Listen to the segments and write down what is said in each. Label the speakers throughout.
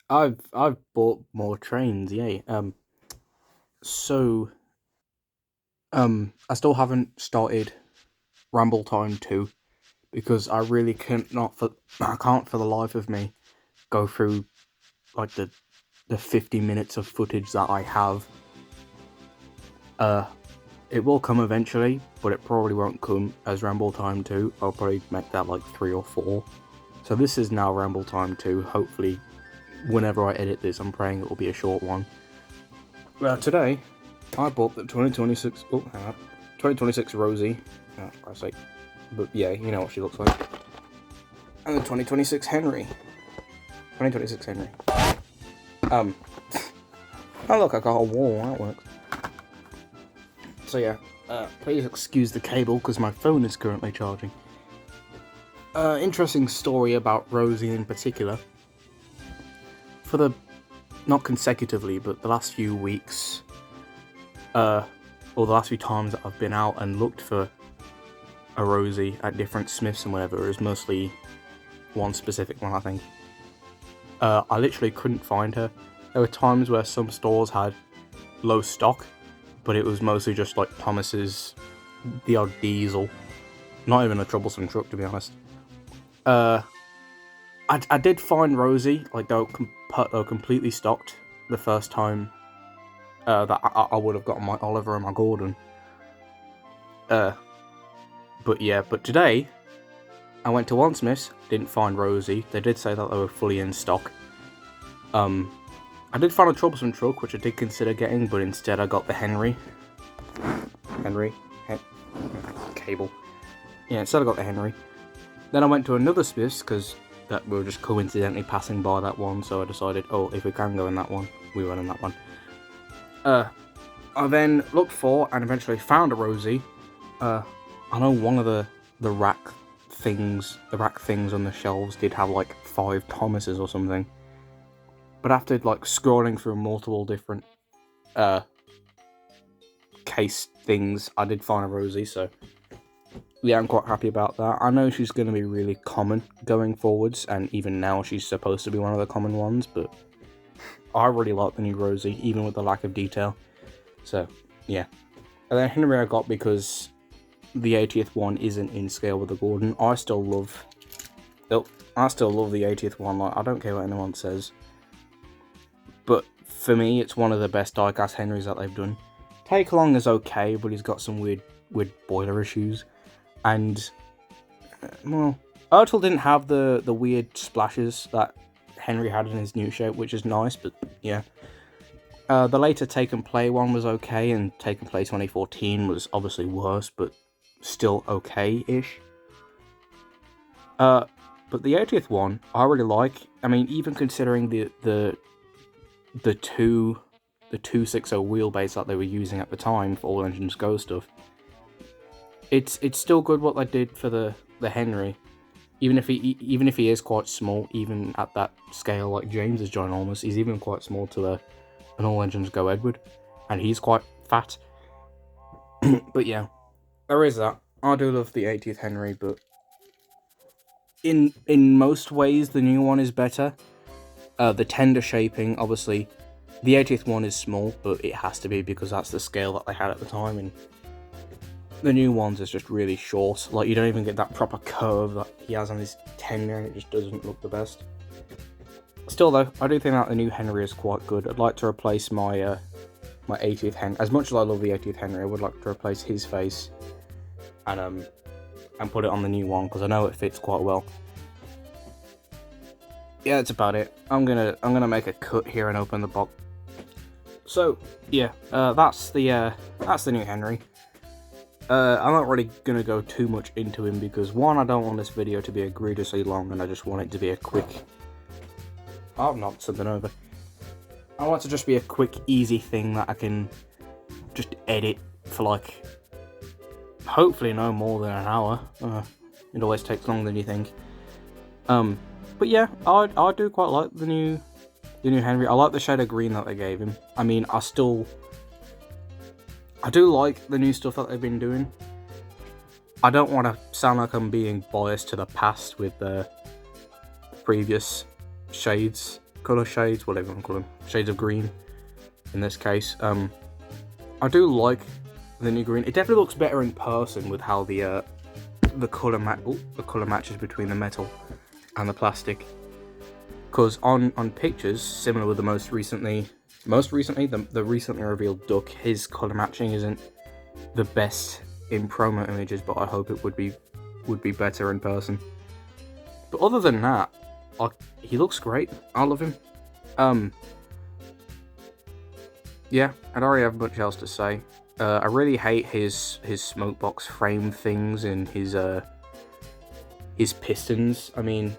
Speaker 1: I've bought more trains, yay. So I still haven't started Ramble Time 2 because I really I can't for the life of me go through like the 50 minutes of footage that I have. It will come eventually, but it probably won't come as Ramble Time 2. I'll probably make that like 3 or 4. So this is now Ramble Time 2. Hopefully, whenever I edit this, I'm praying it will be a short one. Today, I bought the 2026. Oh, hang on. 2026 Rosie. Oh, for Christ's sake. But yeah, you know what she looks like. And the 2026 Henry. 2026 Henry. Oh look, I got a wall. That works. So yeah, please excuse the cable because my phone is currently charging. Interesting story about Rosie in particular. For the, not consecutively, but the last few weeks, or the last few times that I've been out and looked for a Rosie at different Smiths and whatever, it was mostly one specific one, I think. I literally couldn't find her. There were times where some stores had low stock, but it was mostly just like Thomas's, the odd diesel. Not even a troublesome truck, to be honest. I did find Rosie, like they were completely stocked the first time that I would have gotten my Oliver and my Gordon. But today, I went to one Smith's, didn't find Rosie. They did say that they were fully in stock. I did find a troublesome truck, which I did consider getting, but instead I got the Henry. Cable. Yeah, instead I got the Henry. Then I went to another Smith's, because that we were just coincidentally passing by that one, so I decided, oh, if we can go in that one, we went in that one. I then looked for, and eventually found a Rosie. I know one of the rack things on the shelves did have like 5 Thomases or something. But after like scrolling through multiple different case things, I did find a Rosie, so yeah, I'm quite happy about that. I know she's going to be really common going forwards, and even now she's supposed to be one of the common ones, but I really like the new Rosie, even with the lack of detail. So, yeah. And then Henry I got because the 80th one isn't in scale with the Gordon. I still love the 80th one, like, I don't care what anyone says. But for me, it's one of the best diecast Henrys that they've done. Take Long is okay, but he's got some weird boiler issues. And, well, Ertl didn't have the weird splashes that Henry had in his new shape, which is nice, but yeah. The later Take and Play one was okay, and Take and Play 2014 was obviously worse, but still okay-ish. But the 80th one, I really like. I mean, even considering the 260 wheelbase that they were using at the time for All Engines Go stuff, it's still good what they did for the Henry. Even if he is quite small, even at that scale, like James is ginormous, he's even quite small to an All Engines Go Edward, and he's quite fat. But yeah, there is that. I do love the 80th Henry, but in most ways the new one is better. The tender shaping, obviously, the 80th one is small, but it has to be because that's the scale that they had at the time, and the new ones is just really short. Like, you don't even get that proper curve that he has on his tender, and it just doesn't look the best. Still though, I do think that the new Henry is quite good. I'd like to replace my my 80th Henry. As much as I love the 80th Henry, I would like to replace his face and put it on the new one, because I know it fits quite well. Yeah, that's about it. I'm gonna make a cut here and open the box. So yeah, that's the new Henry. I'm not really gonna go too much into him because, one, I don't want this video to be egregiously long, and I just want it to be a quick. I've knocked something over. I want it to just be a quick, easy thing that I can just edit for like, hopefully no more than an hour. It always takes longer than you think. But yeah, I do quite like the new Henry. I like the shade of green that they gave him. I mean, I still I do like the new stuff that they've been doing. I don't want to sound like I'm being biased to the past with the previous shades, colour shades, whatever you want to call them, shades of green in this case. I do like the new green. It definitely looks better in person with how the colour matches between the metal and the plastic. Because on pictures, similar with the most recently the recently revealed Duck, his colour matching isn't the best in promo images, but I hope it would be better in person. But other than that, he looks great. I love him. Yeah, I don't really have much else to say. I really hate his smokebox frame things and his pistons. I mean,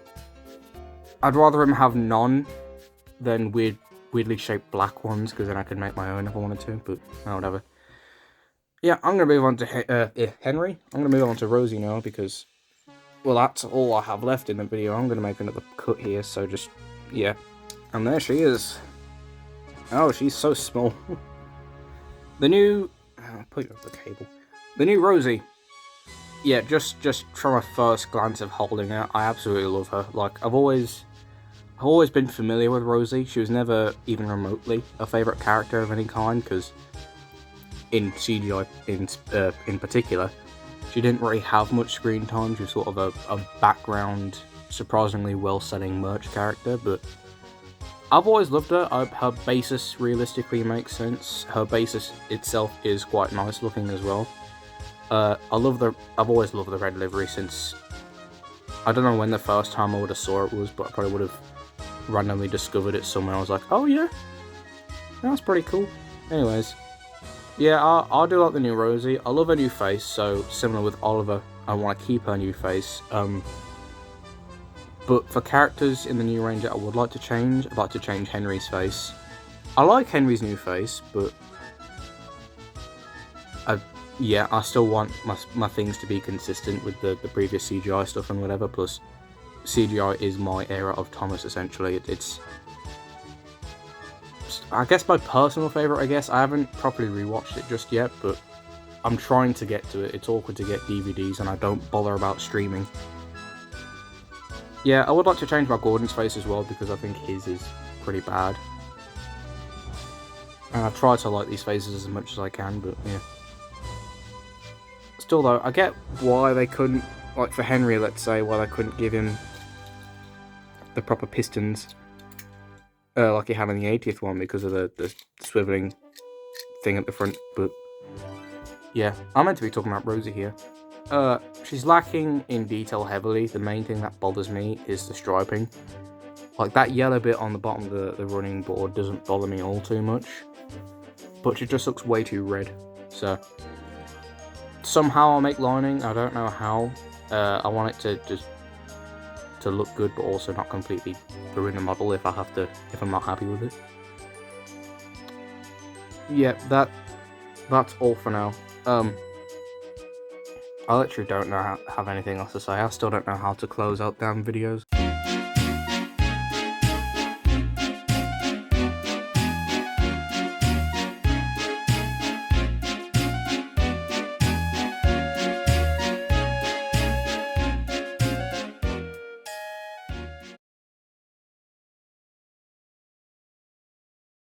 Speaker 1: I'd rather him have none than weirdly shaped black ones, because then I could make my own if I wanted to, but whatever. Yeah, I'm going to move on to Henry. I'm going to move on to Rosie now, because, well, that's all I have left in the video. I'm going to make another cut here, so just, yeah. And there she is. Oh, she's so small. The new... I'll put you up the cable. The new Rosie. Yeah, just from a first glance of holding her, I absolutely love her. Like, I've always been familiar with Rosie. She was never even remotely a favourite character of any kind, because in CGI in particular, she didn't really have much screen time. She was sort of a background, surprisingly well-selling merch character, but I've always loved her. Her basis realistically makes sense. Her basis itself is quite nice looking as well. I've always loved the red livery since, I don't know when the first time I would have saw it was, but I probably would have randomly discovered it somewhere. I was like, oh yeah, that's pretty cool. Anyways, yeah, I do like the new Rosie. I love her new face, so similar with Oliver, I want to keep her new face. But for characters in the new range that I would like to change, I'd like to change Henry's face. I like Henry's new face, but yeah, I still want my things to be consistent with the previous CGI stuff and whatever, plus CGI is my era of Thomas, essentially. It's I guess my personal favourite, I guess. I haven't properly rewatched it just yet, but I'm trying to get to it. It's awkward to get DVDs and I don't bother about streaming. Yeah, I would like to change my Gordon's face as well, because I think his is pretty bad. And I try to like these faces as much as I can, but yeah. Still though, I get why they couldn't, like for Henry, let's say, why they couldn't give him the proper pistons like he had in the 80th one, because of the swiveling thing at the front, but yeah, I'm meant to be talking about Rosie here. She's lacking in detail heavily. The main thing that bothers me is the striping. Like, that yellow bit on the bottom of the running board doesn't bother me all too much, but it just looks way too red. So somehow I'll make lining. I don't know how. I want it to just to look good, but also not completely ruin the model if I'm not happy with it. Yeah, that's all for now. I literally don't have anything else to say. I still don't know how to close out damn videos.